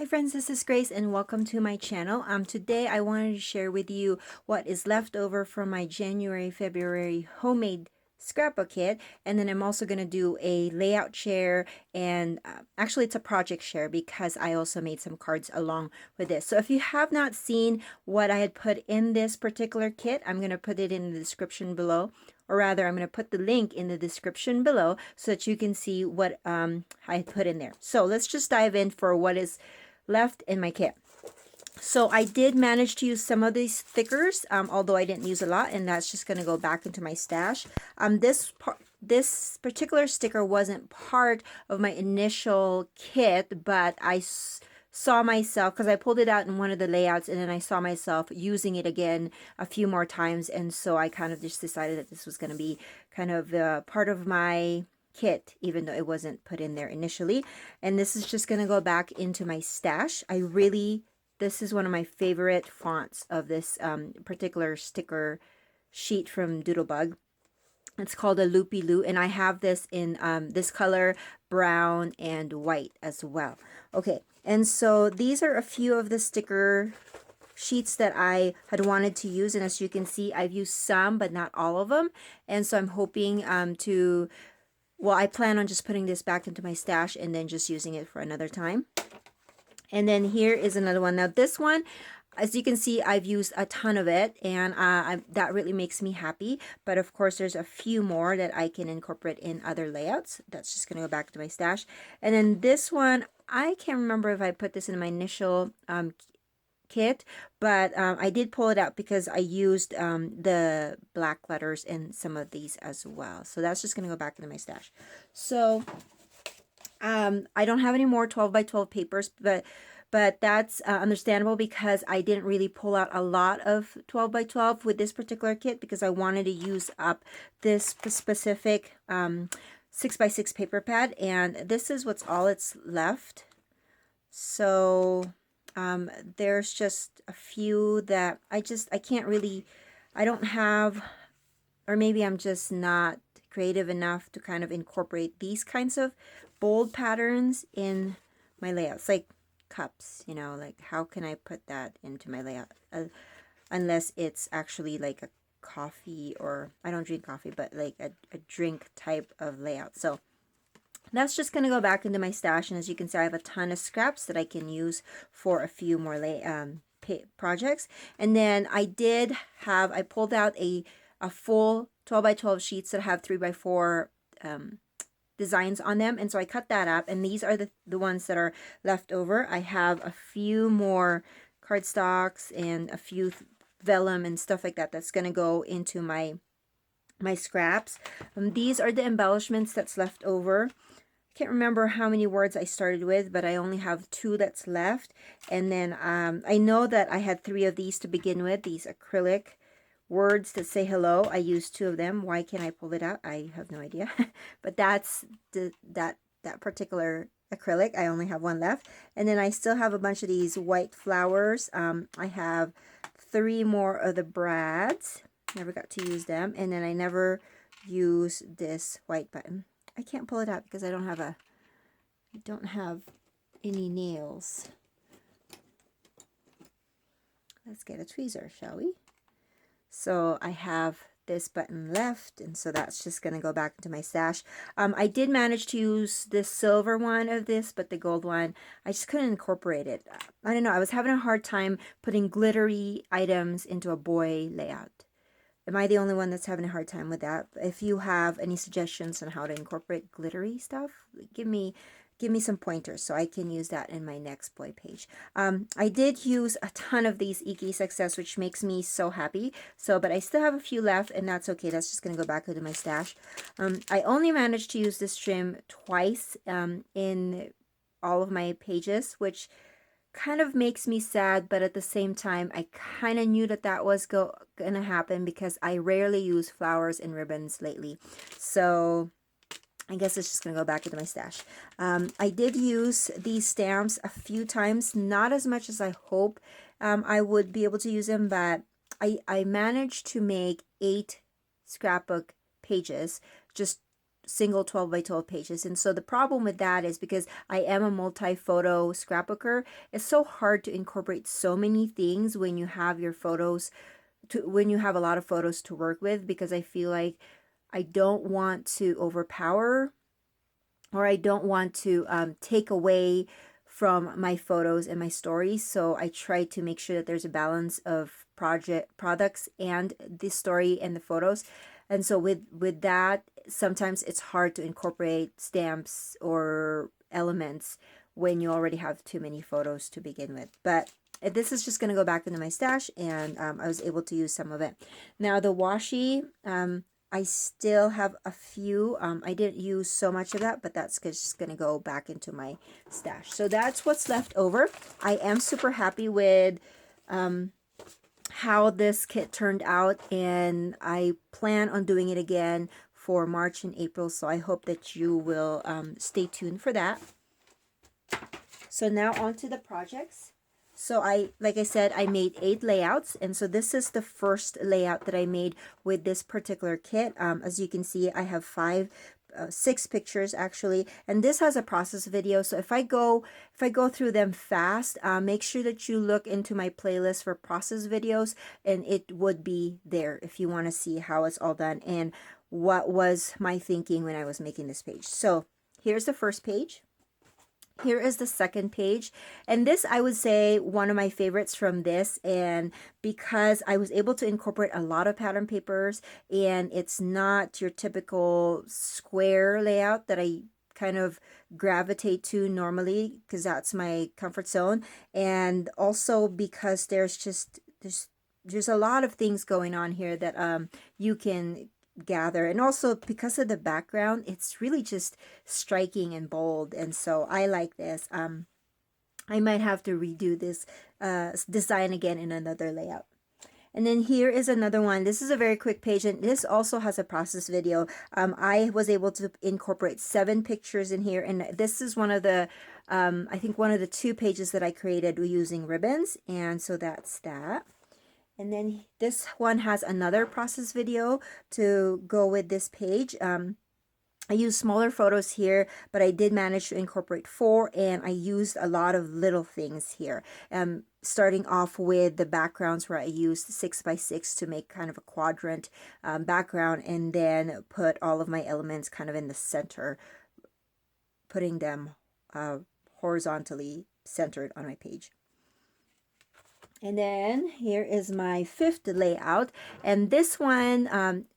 Hi friends, this is Grace and welcome to my channel. Today I wanted to share with you what is left over from my February homemade scrapbook kit, and then I'm also going to do a layout share, and actually it's a project share because I also made some cards along with this. So if you have not seen what I had put in this particular kit, I'm going to put it in the description below, or rather I'm going to put the link in the description below so that you can see what I put in there. So let's just dive in for what is left in my kit. So I did manage to use some of these stickers, although I didn't use a lot, and that's just going to go back into my stash. This particular sticker wasn't part of my initial kit, but I saw myself, because I pulled it out in one of the layouts, and then I saw myself using it again a few more times, and so I kind of just decided that this was going to be kind of part of my kit, even though it wasn't put in there initially. And this is just going to go back into my stash. This is one of my favorite fonts of this particular sticker sheet from Doodlebug. It's called a Loopy Loo, and I have this in this color, brown and white as well. Okay, and so these are a few of the sticker sheets that I had wanted to use, and as you can see, I've used some but not all of them, and so I'm hoping well, I plan on just putting this back into my stash and then just using it for another time. And then here is another one. Now this one, as you can see, I've used a ton of it, and that really makes me happy. But of course, there's a few more that I can incorporate in other layouts. That's just going to go back to my stash. And then this one, I can't remember if I put this in my initial kit, but I did pull it out because I used the black letters in some of these as well. So that's just going to go back into my stash. So I don't have any more 12 by 12 papers, but that's understandable because I didn't really pull out a lot of 12 by 12 with this particular kit because I wanted to use up this specific 6 by 6 paper pad, and this is what's all it's left. So there's just a few that I can't really, I don't have, or maybe I'm just not creative enough to kind of incorporate these kinds of bold patterns in my layouts, like cups, you know, like how can I put that into my layout unless it's actually like a coffee, or I don't drink coffee, but like a drink type of layout. So that's just going to go back into my stash, and as you can see, I have a ton of scraps that I can use for a few more projects. And then I pulled out a full 12 by 12 sheets that have 3 by 4 designs on them, and so I cut that up, and these are the ones that are left over. I have a few more cardstocks and a few vellum and stuff like that that's going to go into my scraps. These are the embellishments that's left over. I can't remember how many words I started with, but I only have 2 that's left. And then I know that I had 3 of these to begin with, these acrylic words that say hello. I used 2 of them. Why can't I pull it out? I have no idea. But that's that particular acrylic. I only have 1 left. And then I still have a bunch of these white flowers. I have 3 more of the brads. Never got to use them. And then I never use this white button. I can't pull it out because I don't have any nails. Let's get a tweezer, shall we? So I have this button left, and so that's just going to go back into my stash. I did manage to use this silver one of this, but the gold one, I just couldn't incorporate it. I don't know, I was having a hard time putting glittery items into a boy layout. Am I the only one that's having a hard time with that? If you have any suggestions on how to incorporate glittery stuff, give me some pointers so I can use that in my next boy page. I did use a ton of these Iki Success, which makes me so happy. But I still have a few left, and that's okay. That's just going to go back into my stash. I only managed to use this trim twice in all of my pages, which kind of makes me sad, but at the same time, I kind of knew that was gonna happen because I rarely use flowers and ribbons lately. So I guess it's just gonna go back into my stash. I did use these stamps a few times, not as much as I hope I would be able to use them, but I managed to make 8 scrapbook pages just single 12 by 12 pages. And so the problem with that is because I am a multi-photo scrapbooker, it's so hard to incorporate so many things when you have your photos when you have a lot of photos to work with, because I feel like I don't want to overpower, or I don't want to take away from my photos and my stories. So I try to make sure that there's a balance of products and the story and the photos. And so with that, sometimes it's hard to incorporate stamps or elements when you already have too many photos to begin with. But this is just going to go back into my stash, and I was able to use some of it. Now the washi, I still have a few. I didn't use so much of that, but that's just going to go back into my stash. So that's what's left over. I am super happy with how this kit turned out, and I plan on doing it again for March and April. So I hope that you will stay tuned for that. So now on to the projects. So like I said, I made 8 layouts, and so this is the first layout that I made with this particular kit. As you can see, I have 6 pictures actually, and this has a process video. So if I go through them fast, make sure that you look into my playlist for process videos, and it would be there if you want to see how it's all done and what was my thinking when I was making this page. So here's the first page. Here is the second page, and this, I would say, one of my favorites from this, and because I was able to incorporate a lot of pattern papers, and it's not your typical square layout that I kind of gravitate to normally, because that's my comfort zone, and also because there's a lot of things going on here that you can gather, and also because of the background, it's really just striking and bold, and so I like this. I might have to redo this design again in another layout. And then here is another one. This is a very quick page, and this also has a process video. I was able to incorporate 7 pictures in here, and this is one of the I think one of the 2 pages that I created using ribbons, and so that's that. And then this one has another process video to go with this page. I used smaller photos here, but I did manage to incorporate 4, and I used a lot of little things here. Starting off with the backgrounds, where I used 6 by 6 to make kind of a quadrant background, and then put all of my elements kind of in the center, putting them horizontally centered on my page. And then here is my 5th layout, and this one,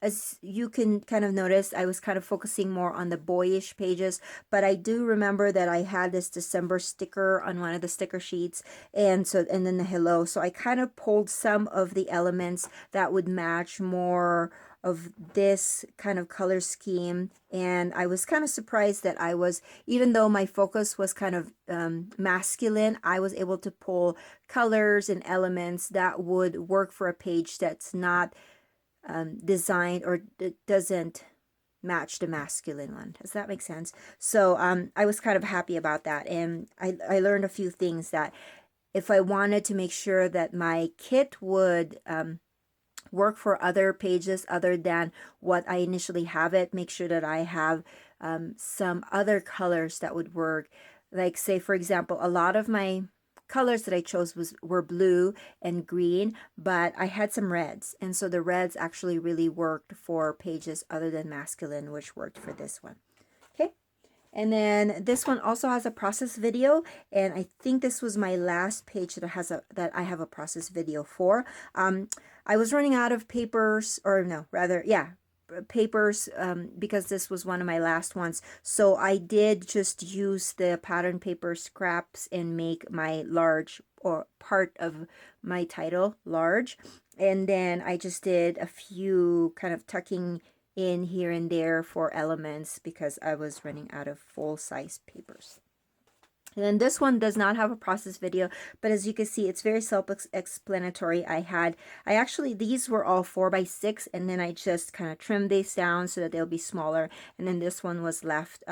as you can kind of notice, I was kind of focusing more on the boyish pages, but I do remember that I had this December sticker on one of the sticker sheets, and then the hello, so I kind of pulled some of the elements that would match more of this kind of color scheme, and I was kind of surprised that I was, even though my focus was kind of masculine, I was able to pull colors and elements that would work for a page that's not designed, or it doesn't match the masculine one. Does that make sense? So I was kind of happy about that, and I learned a few things, that if I wanted to make sure that my kit would work for other pages other than what I initially have it, make sure that I have some other colors that would work. Like, say for example, a lot of my colors that I chose were blue and green, but I had some reds, and so the reds actually really worked for pages other than masculine, which worked for this one. Okay, and then this one also has a process video, and I think this was my last page that I have a process video for. I was running out of papers, or no, rather, yeah, papers, because this was one of my last ones, so I did just use the pattern paper scraps and make my large, or part of my title large, and then I just did a few kind of tucking in here and there for elements because I was running out of full-size papers. And then this one does not have a process video, but as you can see, it's very self-explanatory. I actually, these were all 4x6, and then I just kind of trimmed these down so that they'll be smaller. And then this one was left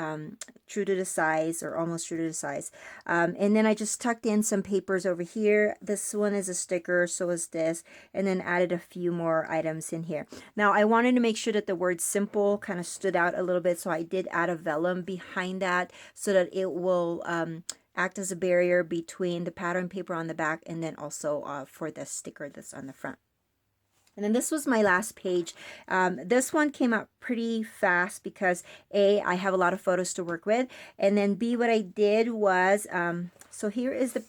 true to the size, or almost true to the size. And then I just tucked in some papers over here. This one is a sticker, so is this, and then added a few more items in here. Now, I wanted to make sure that the word simple kind of stood out a little bit, so I did add a vellum behind that so that it will act as a barrier between the pattern paper on the back and then also for the sticker that's on the front. And then this was my last page. This one came out pretty fast because A, I have a lot of photos to work with, and then B, what I did was, so here is the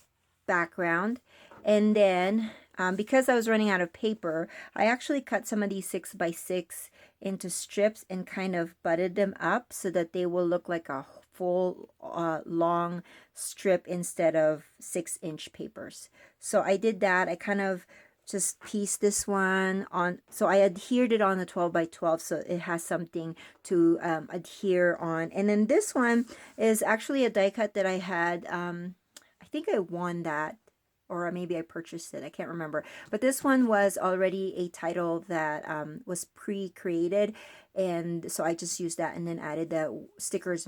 background, and then because I was running out of paper, I actually cut some of these 6x6 into strips and kind of butted them up so that they will look like a full long strip instead of 6-inch papers. So I did that. I kind of just pieced this one on, so I adhered it on the 12x12 so it has something to adhere on. And then this one is actually a die cut that I had, I think I won that, or maybe I purchased it, I can't remember. But this one was already a title that was pre-created, and so I just used that and then added the stickers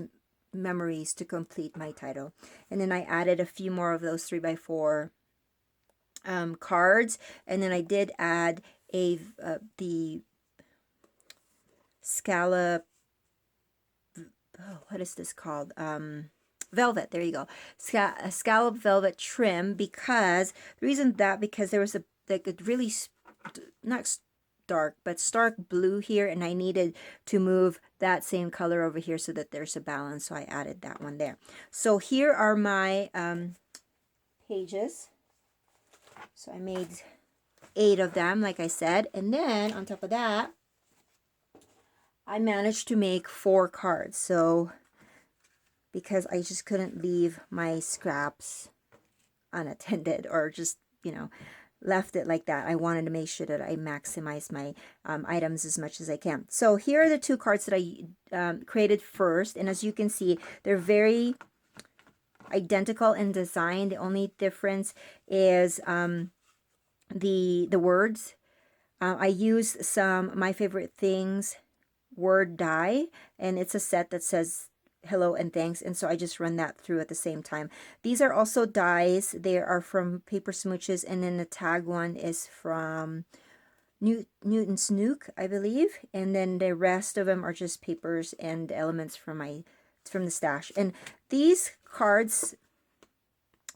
memories to complete my title. And then I added a few more of those 3x4 cards, and then I did add a the scallop, what is this called, velvet, there you go, scallop velvet trim, because the reason that because there was a like a really not dark but stark blue here, and I needed to move that same color over here so that there's a balance, so I added that one there. So here are my pages. So I made 8 of them, like I said, and then on top of that I managed to make 4 cards. So because I just couldn't leave my scraps unattended, or just, you know, left it like that. I wanted to make sure that I maximize my items as much as I can. So here are the 2 cards that I created first, and as you can see, they're very identical in design. The only difference is the words. I used some My Favorite Things word die, and it's a set that says hello and thanks, and so I just run that through at the same time. These are also dies. They are from Paper Smooches, and then the tag one is from Newton's Nuke, I believe, and then the rest of them are just papers and elements from the stash. And these cards,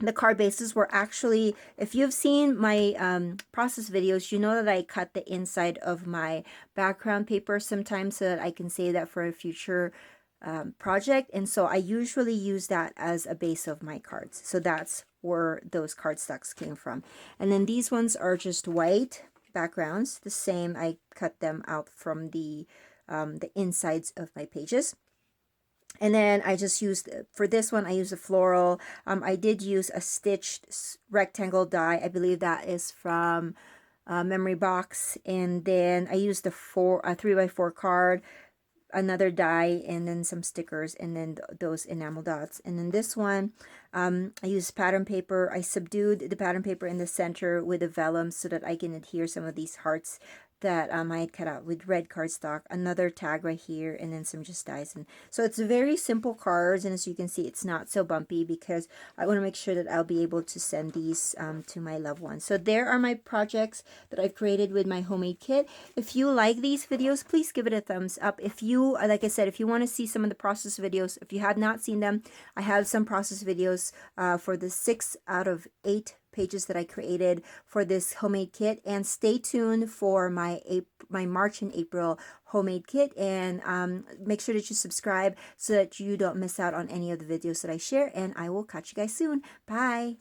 the card bases, were actually, if you've seen my process videos, you know that I cut the inside of my background paper sometimes so that I can save that for a future project, and so I usually use that as a base of my cards. So that's where those cardstocks came from. And then these ones are just white backgrounds, the same. I cut them out from the insides of my pages. And then I just used, for this one, I used a floral. I did use a stitched rectangle die. I believe that is from Memory Box. And then I used a 3x4 card, another die, and then some stickers, and then those enamel dots. And then this one, I used pattern paper. I subdued the pattern paper in the center with a vellum so that I can adhere some of these hearts that I had cut out with red cardstock. Another tag right here, and then some just dies. And so it's very simple cards, and as you can see, it's not so bumpy because I want to make sure that I'll be able to send these to my loved ones. So there are my projects that I've created with my homemade kit. If you like these videos, please give it a thumbs up. If you, like I said, if you want to see some of the process videos, if you have not seen them, I have some process videos for the 6 out of 8 pages that I created for this homemade kit. And stay tuned for my March and April homemade kit, and make sure that you subscribe so that you don't miss out on any of the videos that I share, and I will catch you guys soon. Bye.